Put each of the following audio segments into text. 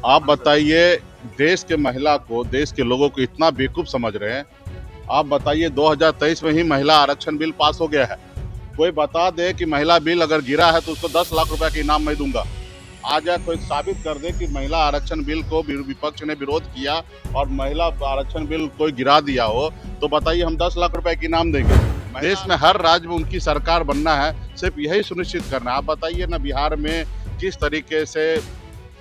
आप बताइए, देश के महिला को, देश के लोगों को इतना बेवकूफ समझ रहे हैं। आप बताइए, 2023 में ही महिला आरक्षण बिल पास हो गया है। कोई बता दे कि महिला बिल अगर गिरा है तो उसको 10 लाख रुपए का इनाम मैं दूंगा। आ जाए कोई साबित कर दे कि महिला आरक्षण बिल को विपक्ष ने विरोध किया और महिला आरक्षण बिल कोई गिरा दिया हो, तो बताइए हम 10 लाख रुपए के इनाम देंगे। देश में हर राज्य में उनकी सरकार बनना है, सिर्फ यही सुनिश्चित करना है। आप बताइए ना, बिहार में किस तरीके से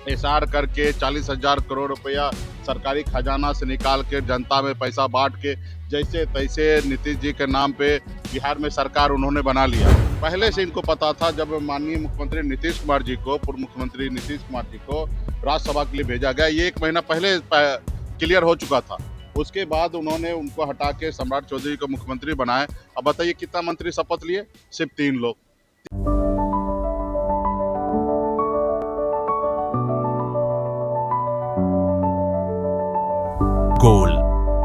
एसआर करके 40,000 करोड़ रुपया सरकारी खजाना से निकाल के जनता में पैसा बांट के जैसे तैसे नीतीश जी के नाम पे बिहार में सरकार उन्होंने बना लिया। पहले से इनको पता था, जब माननीय मुख्यमंत्री नीतीश कुमार जी को, पूर्व मुख्यमंत्री नीतीश कुमार जी को राज्यसभा के लिए भेजा गया, ये 1 महीना पहले क्लियर हो चुका था। उसके बाद उन्होंने उनको हटा के सम्राट चौधरी को मुख्यमंत्री बनाए। अब बताइए कितना मंत्री शपथ लिए? सिर्फ 3 लोग। Goal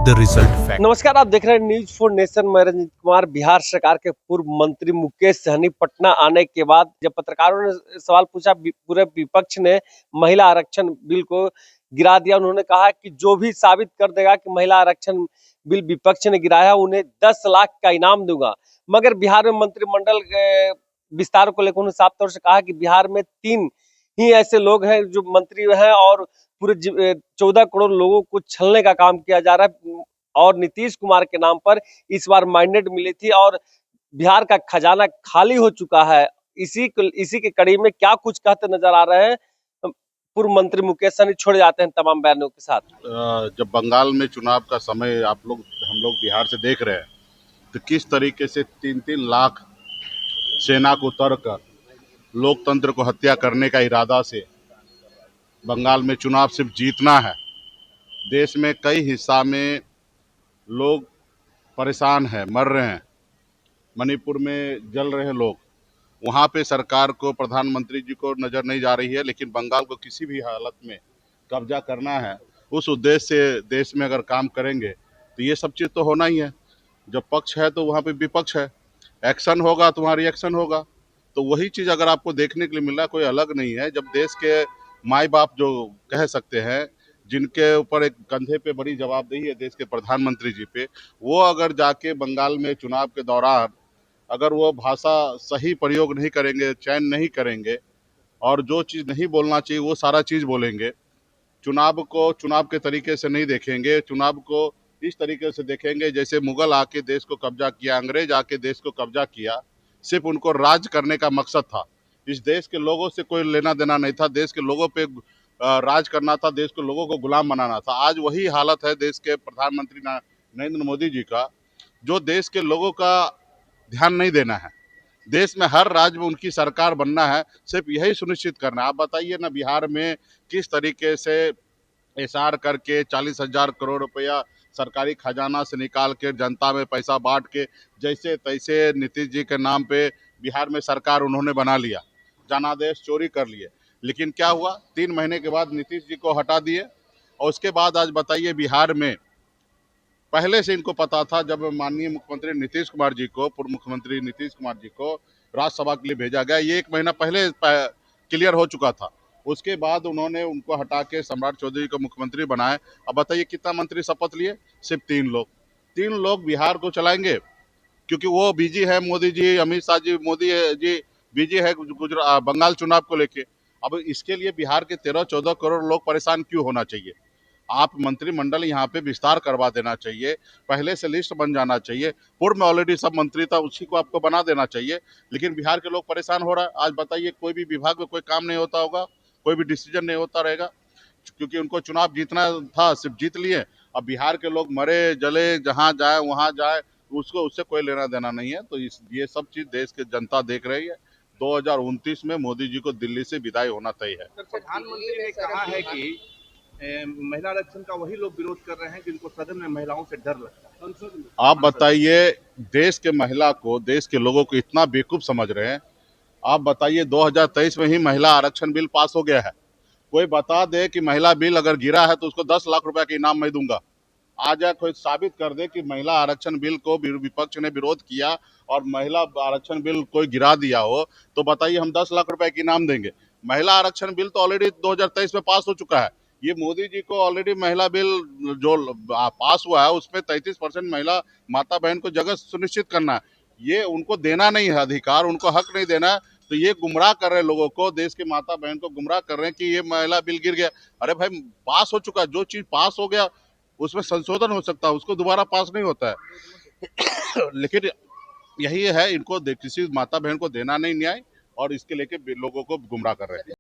the result fact. नमस्कार, आप देख रहे हैं न्यूज फॉर नेशन। मैं रंजीत कुमार। बिहार सरकार के पूर्व मंत्री मुकेश सहनी पटना आने के बाद जब पत्रकारों ने सवाल पूछा, पूरे विपक्ष ने महिला आरक्षण बिल को गिरा दिया। उन्होंने कहा कि जो भी साबित कर देगा कि महिला आरक्षण बिल विपक्ष ने गिराया, उन्हें 10 लाख का इनाम दूंगा। मगर बिहार में मंत्रिमंडल विस्तार को लेकर उन्होंने साफ तौर से कहा कि बिहार में 3 ही ऐसे लोग हैं जो मंत्री हैं और पूरे 14 करोड़ लोगों को छलने का काम किया जा रहा है। और नीतीश कुमार के नाम पर इस बार मैंडेट मिली थी और बिहार का खजाना खाली हो चुका है। इसी के कड़ी में क्या कुछ कहते नजर आ रहे हैं पूर्व मंत्री मुकेश सहनी, छोड़े जाते हैं तमाम बयानों के साथ। जब बंगाल में चुनाव का समय हम लोग बिहार से देख रहे हैं, तो किस तरीके से 3-3 लाख सेना को उतर कर लोकतंत्र को हत्या करने का इरादा से बंगाल में चुनाव सिर्फ जीतना है। देश में कई हिस्सा में लोग परेशान हैं, मर रहे हैं। मणिपुर में जल रहे हैं लोग। वहाँ पे सरकार को, प्रधानमंत्री जी को नज़र नहीं जा रही है, लेकिन बंगाल को किसी भी हालत में कब्जा करना है। उस उद्देश्य से देश में अगर काम करेंगे तो ये सब चीज़ तो होना ही है। जब पक्ष है तो वहाँ पे विपक्ष है, एक्शन होगा तो वहाँ रिएक्शन होगा। तो वही चीज़ अगर आपको देखने के लिए मिल रहा है, कोई अलग नहीं है। जब देश के माई बाप जो कह सकते हैं, जिनके ऊपर एक कंधे पे बड़ी जवाबदेही है देश के प्रधानमंत्री जी पे, वो अगर जाके बंगाल में चुनाव के दौरान अगर वो भाषा सही प्रयोग नहीं करेंगे, चयन नहीं करेंगे और जो चीज़ नहीं बोलना चाहिए वो सारा चीज़ बोलेंगे, चुनाव को चुनाव के तरीके से नहीं देखेंगे, चुनाव को इस तरीके से देखेंगे जैसे मुगल आके देश को कब्जा किया, अंग्रेज आके देश को कब्जा किया। सिर्फ उनको राज करने का मकसद था। इस देश के लोगों से कोई लेना देना नहीं था। देश के लोगों पे राज करना था, देश के लोगों को गुलाम बनाना था। आज वही हालत है देश के प्रधानमंत्री नरेंद्र मोदी जी का, जो देश के लोगों का ध्यान नहीं देना है। देश में हर राज्य में उनकी सरकार बनना है, सिर्फ यही सुनिश्चित करना है। आप बताइए ना, बिहार में किस तरीके से एसआर करके 40,000 करोड़ रुपया सरकारी खजाना से निकाल के जनता में पैसा बांट के जैसे तैसे नीतीश जी के नाम पे बिहार में सरकार उन्होंने बना लिया, जनादेश चोरी कर लिए। लेकिन क्या हुआ, 3 महीने के बाद नीतीश जी को हटा दिए। और उसके बाद आज बताइए, बिहार में पहले से इनको पता था, जब माननीय मुख्यमंत्री नीतीश कुमार जी को, पूर्व मुख्यमंत्री नीतीश कुमार जी को राज्यसभा के लिए भेजा गया, ये 1 महीना पहले क्लियर हो चुका था। उसके बाद उन्होंने उनको हटा के सम्राट चौधरी को मुख्यमंत्री बनाए। अब बताइए कितना मंत्री शपथ लिए? सिर्फ 3 लोग। 3 लोग बिहार को चलाएंगे, क्योंकि वो बिजी है, मोदी जी, अमित शाह जी, मोदी जी बिजी है बंगाल चुनाव को लेके। अब इसके लिए बिहार के 13-14 करोड़ लोग परेशान क्यों होना चाहिए? आप मंत्रिमंडल यहाँ पे विस्तार करवा देना चाहिए, पहले से लिस्ट बन जाना चाहिए। पूर्व में ऑलरेडी सब मंत्री था, उसी को आपको बना देना चाहिए। लेकिन बिहार के लोग परेशान हो रहा है। आज बताइए, कोई भी विभाग में कोई काम नहीं होता होगा, कोई भी डिसीजन नहीं होता रहेगा, क्योंकि उनको चुनाव जीतना था, सिर्फ जीत लिए। अब बिहार के लोग मरे जले, जहाँ जाए वहाँ जाए, उसको उससे कोई लेना देना नहीं है। तो ये सब चीज देश की जनता देख रही है। 2029 में मोदी जी को दिल्ली से विदाई होना तय है। प्रधानमंत्री ने कहा है कि महिला आरक्षण का वही लोग विरोध कर रहे हैं जिनको सदन में महिलाओं से डर लगता है। आप बताइए, देश के महिला को, देश के लोगों को इतना बेवकूफ समझ रहे हैं। आप बताइए, 2023 में ही महिला आरक्षण बिल पास हो गया है। कोई बता दे कि महिला बिल अगर गिरा है तो उसको 10 लाख रुपए का इनाम मैं दूंगा। आ जाए कोई साबित कर दे कि महिला आरक्षण बिल को विपक्ष ने विरोध किया और महिला आरक्षण बिल कोई गिरा दिया हो, तो बताइए हम 10 लाख रुपए के इनाम देंगे। महिला आरक्षण बिल तो ऑलरेडी 2023 में पास हो चुका है। ये मोदी जी को ऑलरेडी महिला बिल जो पास हुआ है उसमें 33% महिला माता बहन को जगह सुनिश्चित करना है, ये उनको देना नहीं है अधिकार, उनको हक नहीं देना है। तो ये गुमराह कर रहे हैं लोगों को, देश की माता बहन को गुमराह कर रहे हैं कि ये महिला बिल गिर गया। अरे भाई पास हो चुका, जो चीज पास हो गया उसमें संशोधन हो सकता है, उसको दोबारा पास नहीं होता है। लेकिन यही है, इनको किसी माता बहन को देना नहीं न्याय, और इसके लेके लोगों को गुमराह कर रहे हैं।